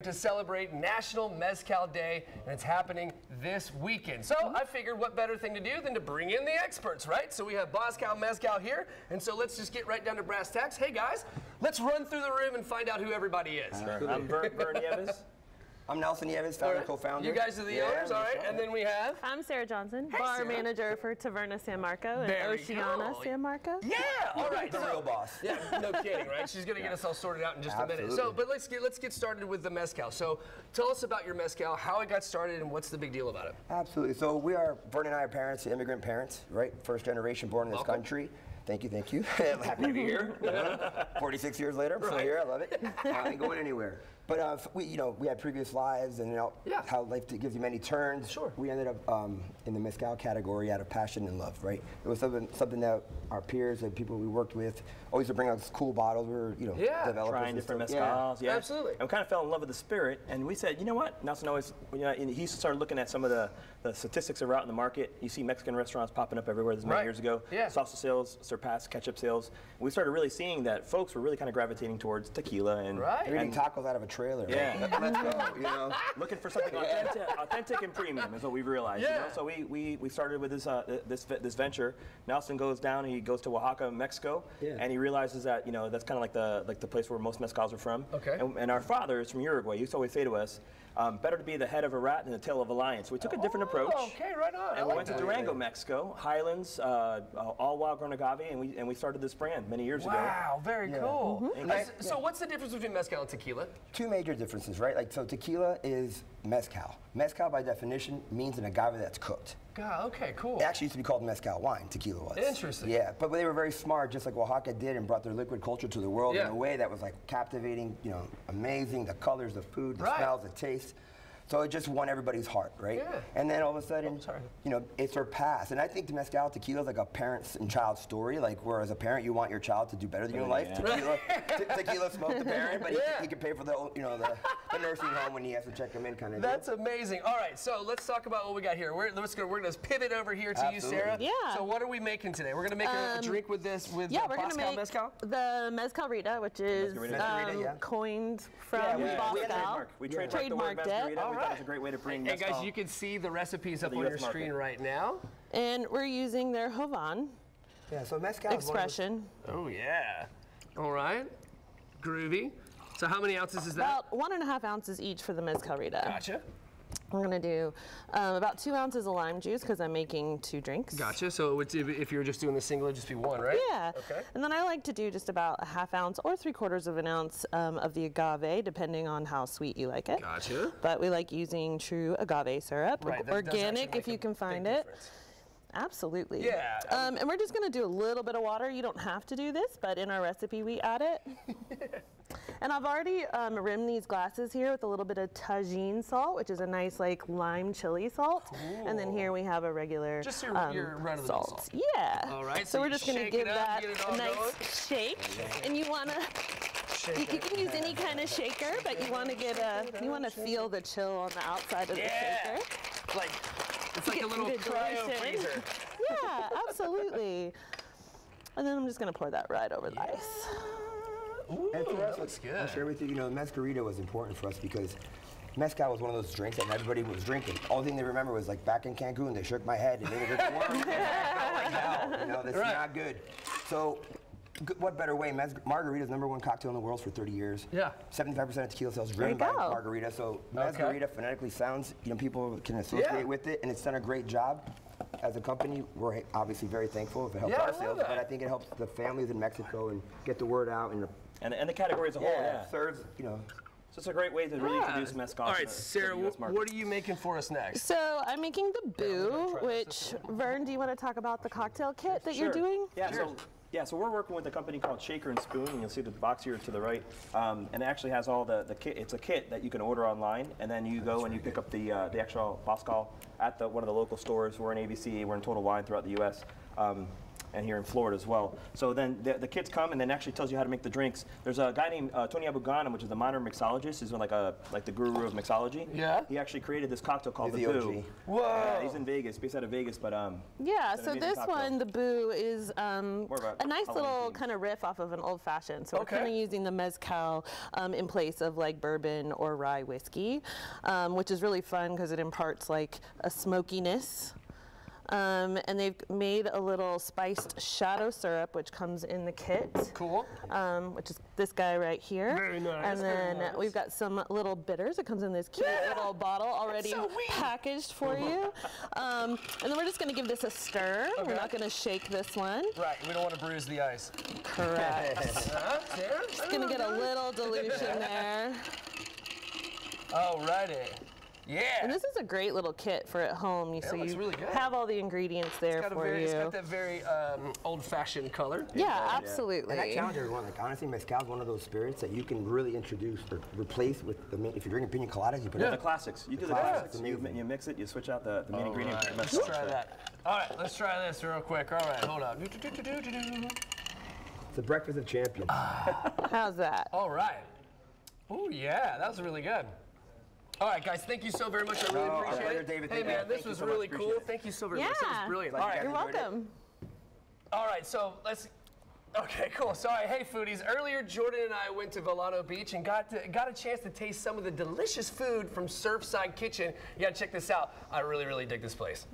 to celebrate National Mezcal Day, and it's happening this weekend. So I figured what better thing to do than to bring in the experts, right? So we have Bosscal Mezcal here, and so let's just get right down to brass tacks. Hey guys, let's run through the room and find out who everybody is. I'm Vern Nieves. I'm Nelson Nieves, founder, co-founder. You guys are the owners, all right? And then we have... I'm Sarah Johnson, Hey, bar Sarah. manager for Taverna San Marco and Oceana San Marco. Yeah, all right. The real boss. Yeah, no kidding, right? She's going to get us all sorted out in just a minute. So, but let's get started with the mezcal. So, tell us about your mezcal, how it got started, and what's the big deal about it? Absolutely. So Vern and I are parents, immigrant parents, right? First generation born in this country. Thank you, thank you. Happy to be here. 46 years later, I'm still here. I love it. I ain't going anywhere. But we had previous lives, and how life gives you many turns. Sure. We ended up in the mezcal category out of passion and love, right? It was something that our peers and people we worked with always would bring us cool bottles. We were, developers, trying different mezcals. Yeah, absolutely. And we kind of fell in love with the spirit, and we said, you know what? Nelson always, he started looking at some of the statistics that were out in the market. You see Mexican restaurants popping up everywhere. This many years ago. Yeah. Salsa sales surpassed ketchup sales. And we started really seeing that folks were really kind of gravitating towards tequila and eating tacos out of a trailer. Yeah. Let's go. Looking for something authentic and premium is what we've realized. Yeah. So we started with this venture. Nelson goes down. He goes to Oaxaca, Mexico, and he realizes that that's kind of like the place where most mezcals are from. Okay. And our father is from Uruguay. He used to always say to us, better to be the head of a rat than the tail of a lion. So we took a different approach. Okay, right on. And we went to Durango, Mexico, Highlands, all wild grown agave, and we started this brand many years ago. Wow, very cool. So what's the difference between mezcal and tequila? Two major differences, right? So tequila is mezcal. Mezcal, by definition, means an agave that's cooked. God, okay, cool. It actually used to be called mezcal wine, tequila was. Interesting. Yeah, but they were very smart, just like Oaxaca did, and brought their liquid culture to the world in a way that was like captivating, amazing, the colors, the food, the smells, the taste. So it just won everybody's heart, right? Yeah. And then all of a sudden, it surpassed. And I think the mezcal tequila is like a parent's and child's story. Like, where as a parent, you want your child to do better than your life. Tequila smoked the parent, but he can pay for the nursing home when he has to check him in, kind of. That's amazing. All right, so let's talk about what we got here. We're gonna pivot over here to you, Sarah. Yeah. So what are we making today? We're gonna make a drink with this we're gonna make mezcal. The mezcal Rita, which is coined from Bosscal. We trademarked it. That's a great way to bring Hey guys, you can see the recipes up on your screen right now. And we're using their Jovan so mezcal expression. Oh yeah. All right. Groovy. So how many ounces is that? About 1.5 ounces each for the mezcal Rita. Gotcha. We're gonna do about 2 ounces of lime juice because I'm making 2 drinks. Gotcha. So if you're just doing the single, it'd just be 1, right? Yeah. Okay. And then I like to do just about 1/2 ounce or 3/4 of an ounce of the agave, depending on how sweet you like it. Gotcha. But we like using true agave syrup, organic if you can find it. Absolutely. Yeah. And we're just gonna do a little bit of water. You don't have to do this, but in our recipe we add it. And I've already rimmed these glasses here with a little bit of tagine salt, which is a nice lime chili salt. Cool. And then here we have a regular just your run-of-the-mill salt. Yeah. All right. So we're just going to give that a nice shake. And you want to, you can use any kind of shaker, but you want to get feel the chill on the outside of the shaker. It's like a little cryo freezer. Yeah, absolutely. And then I'm just going to pour that right over the ice. Ooh, and for us, that looks good. I'll share with you, Mezcal was important for us because mezcal was one of those drinks that everybody was drinking. All thing they remember was like back in Cancun, they shook my head and made it work. I felt like hell, that's not good. So, what better way? Margarita's #1 cocktail in the world for 30 years. Yeah. 75% of tequila sales driven by margarita. So Mezcal phonetically sounds, people can associate with it, and it's done a great job. As a company, we're obviously very thankful if it helps our sales, but I think it helps the families in Mexico and get the word out. And the category as a whole, serves, So it's a great way to really introduce mezcal. All right, Sarah, what are you making for us next? So I'm making the Boo, which, Vern, do you want to talk about the cocktail kit that you're doing? Yeah, so we're working with a company called Shaker and Spoon, and you'll see the box here to the right. And it actually has all the kit. It's a kit that you can order online, and then you go and you pick up the actual Bosscal at one of the local stores. We're in ABC, we're in Total Wine throughout the U.S. and here in Florida as well. So then the kits come and then actually tells you how to make the drinks. There's a guy named Tony Abou-Ganim, which is the modern mixologist. He's like the guru of mixology. Yeah. He actually created this cocktail called the the Boo. OG. Whoa. Yeah, he's in Vegas, based out of Vegas, but yeah. it's an So amazing this cocktail. one, the Boo, is of a nice Hawaiian little theme. kind of riff off of an old fashioned. So we're Okay. kind of using the mezcal in place of like bourbon or rye whiskey, which is really fun because it imparts like a smokiness. And they've made a little spiced shadow syrup, which comes in the kit. Cool. Which is this guy right here. Very nice, And very then nice. we've got some little bitters. It comes in this cute little bottle already so weird. packaged for you. And then we're just going to give this a stir. Okay. We're not going to shake this one. Right, we don't want to bruise the ice. Correct. Just going to get a little dilution there. Alrighty. Yeah. And this is a great little kit for at home. So looks you really good. have all the ingredients there for you. It's got that very old-fashioned color. Yeah, absolutely. And I challenge everyone, like honestly, mezcal is one of those spirits that you can really introduce or replace with the main, if you're drinking pina coladas, you put The classics. You do the classics. classics. You mix it, you switch out the main ingredient. All right, let's try that. All right, let's try this real quick. All right, hold on. It's the breakfast of champions. How's that? All right. Oh yeah, that was really good. All right, guys, thank you so very much. I really our appreciate pleasure, it. David. Hey, Thank you. man, this Thank you was so much. really Appreciate cool. it. Thank you so very much. This was brilliant. Glad All you right. guys You're enjoyed it. welcome. All right, so let's. Okay, cool. So, hey, foodies. Earlier, Jordan and I went to Volano Beach and got a chance to taste some of the delicious food from Surfside Kitchen. You gotta check this out. I really, really dig this place.